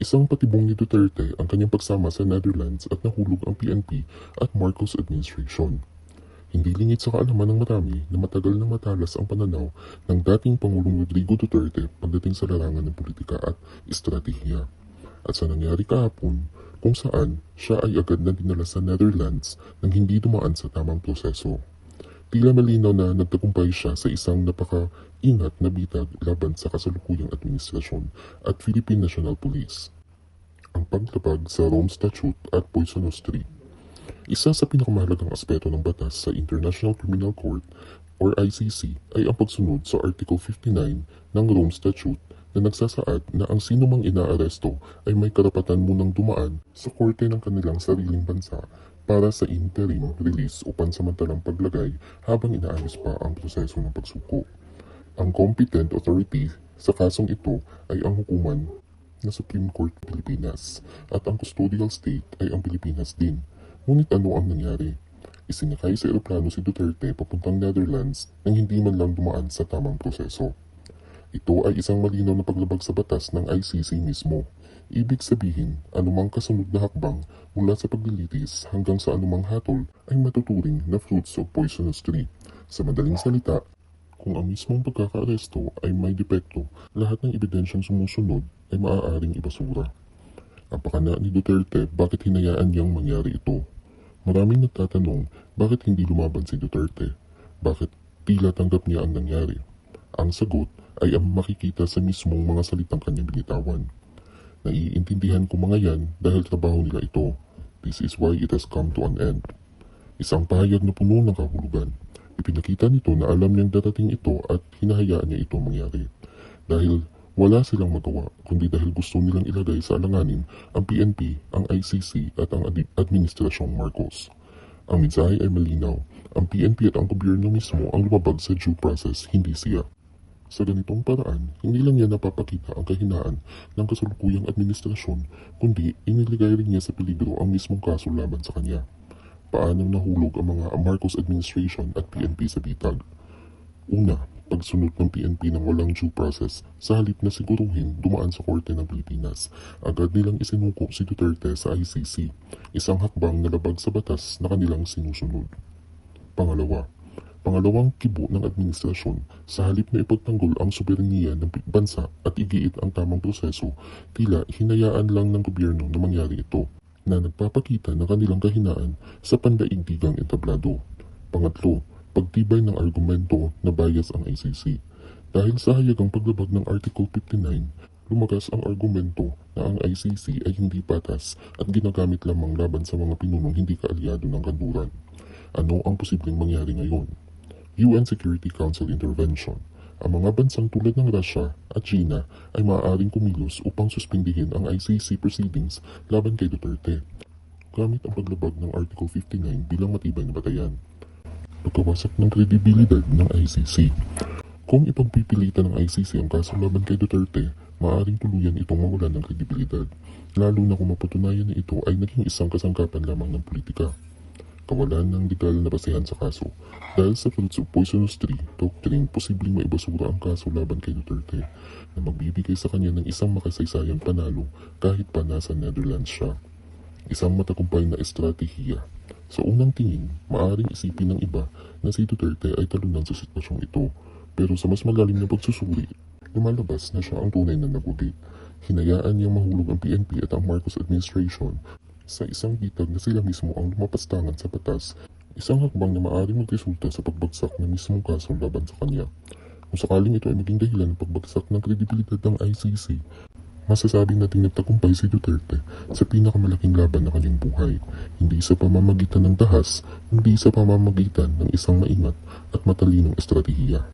Isang patibong ni Duterte ang kanyang pagsama sa Netherlands at nahulog ang PNP at Marcos administration. Hindi lingid sa kaalaman ng marami na matagal nang matalas ang pananaw ng dating Pangulong Rodrigo Duterte pagdating sa larangan ng politika at estratehiya. At sa nangyari kahapon, kung saan siya ay agad na dinala sa Netherlands nang hindi dumaan sa tamang proseso. Tila malinaw na nagtagumpay siya sa isang napaka-ingat na bitag laban sa kasalukuyang administrasyon at Philippine National Police. Ang paglabag sa Rome Statute at Poisonous Tree. Isa sa pinakamahalagang aspeto ng batas sa International Criminal Court or ICC ay ang pagsunod sa Article 59 ng Rome Statute na nagsasaad na ang sinumang inaaresto ay may karapatan munang dumaan sa korte ng kanilang sariling bansa para sa interim release o pansamantalang paglagay habang inaayos pa ang proseso ng pagsuko. Ang competent authority sa kasong ito ay ang hukuman na Supreme Court Pilipinas at ang custodial state ay ang Pilipinas din. Ngunit ano ang nangyari? Isinakay sa eroplano si Duterte papuntang Netherlands nang hindi man lang dumaan sa tamang proseso. Ito ay isang malinaw na paglabag sa batas ng ICC mismo. Ibig sabihin, anumang kasunod na hakbang mula sa paglilitis hanggang sa anumang hatol ay matuturing na fruits of poisonous tree. Sa madaling salita, kung ang mismong pagkakaaresto ay may depekto, lahat ng ebidensyang sumusunod ay maaaring ibasura. Ang pakana ni Duterte, bakit hinayaan niyang mangyari ito? Maraming nagtatanong, bakit hindi lumaban si Duterte? Bakit tila tanggap niya ang nangyari? Ang sagot ay ang makikita sa mismong mga salitang kanyang binitawan. Naiintindihan ko mga yan dahil trabaho nila ito. This is why it has come to an end. Isang pahayag na puno ng kahulugan. Ipinakita nito na alam niyang darating ito at hinahayaan niya ito mangyari. Dahil wala silang magawa, kundi dahil gusto nilang ilagay sa alanganin ang PNP, ang ICC at ang Administrasyong Marcos. Ang mensahe ay malinaw. Ang PNP at ang gobyerno mismo ang lumabag sa due process, hindi siya. Sa ganitong paraan, hindi lang niya napapakita ang kahinaan ng kasalukuyang administrasyon, kundi iniligay rin niya sa peligro ang mismong kaso laban sa kanya. Paano nahulog ang mga Marcos administration at PNP sa bitag? Una, pagsunod ng PNP ng walang due process sa halip na siguruhin dumaan sa korte ng Pilipinas. Agad nilang isinuko si Duterte sa ICC, isang hakbang na labag sa batas na kanilang sinusunod. Pangalawang kibo ng administrasyon, sa halip na ipagtanggol ang soberenya ng bansa at igiit ang tamang proseso, tila hinayaan lang ng gobyerno na mangyari ito, na nagpapakita ng kanilang kahinaan sa pandaigdigang entablado. Pangatlo, pagtibay ng argumento na bias ang ICC. Dahil sa hayagang paglabag ng Article 59, lumagas ang argumento na ang ICC ay hindi patas at ginagamit lamang laban sa mga pinunong hindi kaalyado ng kanluran. Ano ang posibleng mangyari ngayon? UN Security Council Intervention. Ang mga bansang tulad ng Russia at China ay maaaring kumilos upang suspindihin ang ICC proceedings laban kay Duterte, gamit ang paglabag ng Article 59 bilang matibay na batayan. Pagkawasak ng kredibilidad ng ICC. Kung ipagpipilitan ng ICC ang kaso laban kay Duterte, maaaring tuluyan itong mawalan ng kredibilidad, lalo na kung mapatunayan na ito ay naging isang kasangkapan lamang ng politika. Kawalan ng legal na basehan sa kaso. Dahil sa fruits of poisonous tree doctrine, posibleng maibasura ang kaso laban kay Duterte na magbibigay sa kanya ng isang makasaysayang panalo kahit pa nasa Netherlands siya. Isang matagumpay na estratehiya. Sa unang tingin, maaaring isipin ng iba na si Duterte ay talunan sa sitwasyong ito, pero sa mas malalim na pagsusuri, lumalabas na siya ang tunay na nagudit. Hinayaan niyang mahulog ang PNP at ang Marcos administration sa isang bitag na sila mismo ang lumapastangan sa batas, isang hakbang na maaaring magresulta sa pagbagsak ng mismong kaso laban sa kanya. Kung sakaling ito ay maging dahilan ng pagbagsak ng kredibilidad ng ICC, masasabing nating nagtagumpay si Duterte sa pinakamalaking laban ng kanyang buhay, hindi sa pamamagitan ng dahas, kundi sa pamamagitan ng isang maingat at matalinong estratehiya.